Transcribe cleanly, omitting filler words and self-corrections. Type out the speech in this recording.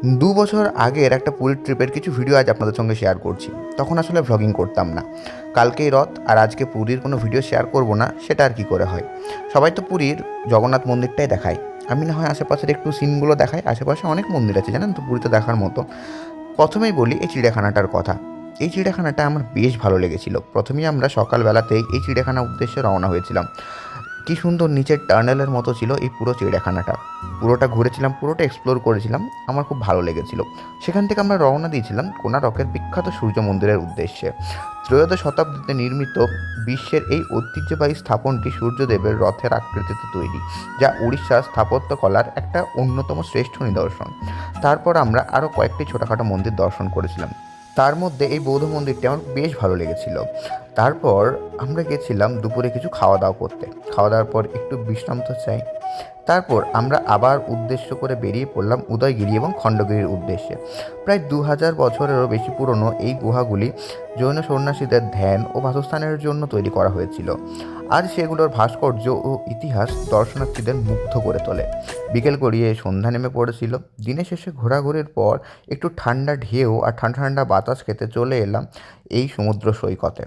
২ বছর আগের একটা পুরীর ট্রিপের কিছু ভিডিও আজ আপনাদের সঙ্গে শেয়ার করছি। তখন আসলে ভ্লগিং করতাম না। কালকেই রথ, আর আজকে পুরীর কোনো ভিডিও শেয়ার করব না, সেটা আর কি করে হয়। সবাই তো পুরীর জগন্নাথ মন্দিরটাই দেখায়। আমি না হয় আশেপাশের একটু সিনগুলো দেখাই। আশেপাশে অনেক মন্দির আছে জানেন তো পুরীতে দেখার মতো। প্রথমেই বলি এই চিড়িয়াখানাটার কথা। এই চিড়িয়াখানাটা আমার বেশ ভালো লেগেছিল। প্রথমেই আমরা সকালবেলাতেই এই চিড়িয়াখানার উদ্দেশ্যে রওনা হয়েছিলাম। কি সুন্দর নিচের টানেলের মতো ছিল এই পুরো চিড়িয়াখানাটা। পুরোটা ঘুরেছিলাম, পুরোটা এক্সপ্লোর করেছিলাম। আমার খুব ভালো লেগেছিল। সেখান থেকে আমরা রওনা দিয়েছিলাম কোণারকের বিখ্যাত সূর্য মন্দিরের উদ্দেশ্যে। ত্রয়োদশ শতাব্দীতে নির্মিত বিশ্বের এই ঐতিহ্যবাহী স্থাপনটি সূর্যদেবের রথের আকৃতিতে তৈরি, যা উড়িষ্যার স্থাপত্যকলার একটা অন্যতম শ্রেষ্ঠ নিদর্শন। তারপর আমরা আরও কয়েকটি ছোটোখাটো মন্দির দর্শন করেছিলাম। তার মধ্যে এই বৌদ্ধ মন্দিরটি আমার বেশ ভালো লেগেছিল। তারপর আমরা গেছিলাম দুপুরে কিছু খাওয়া দাওয়া করতে। খাওয়া দাওয়ার পর একটু বিশ্রাম তো চাই। তারপর আমরা আবার উদ্দেশ্য করে বেরিয়ে পড়লাম উদয়গিরি এবং খণ্ডগিরির উদ্দেশ্যে। প্রায় ২০০০ বছরেরও বেশি পুরনো এই গুহাগুলি জৈন সন্ন্যাসীদের ধ্যান ও বাসস্থানের জন্য তৈরি করা হয়েছিল। আজ সেগুলোর ভাস্কর্য ও ইতিহাস দর্শনার্থীদের মুগ্ধ করে তোলে। বিকেল গড়িয়ে সন্ধ্যা নেমে পড়েছিল। দিনের শেষে ঘোরাঘুরির পর একটু ঠান্ডা ঢেউ আর ঠান্ডা ঠান্ডা বাতাস খেতে চলে এলাম এই সমুদ্র সৈকতে।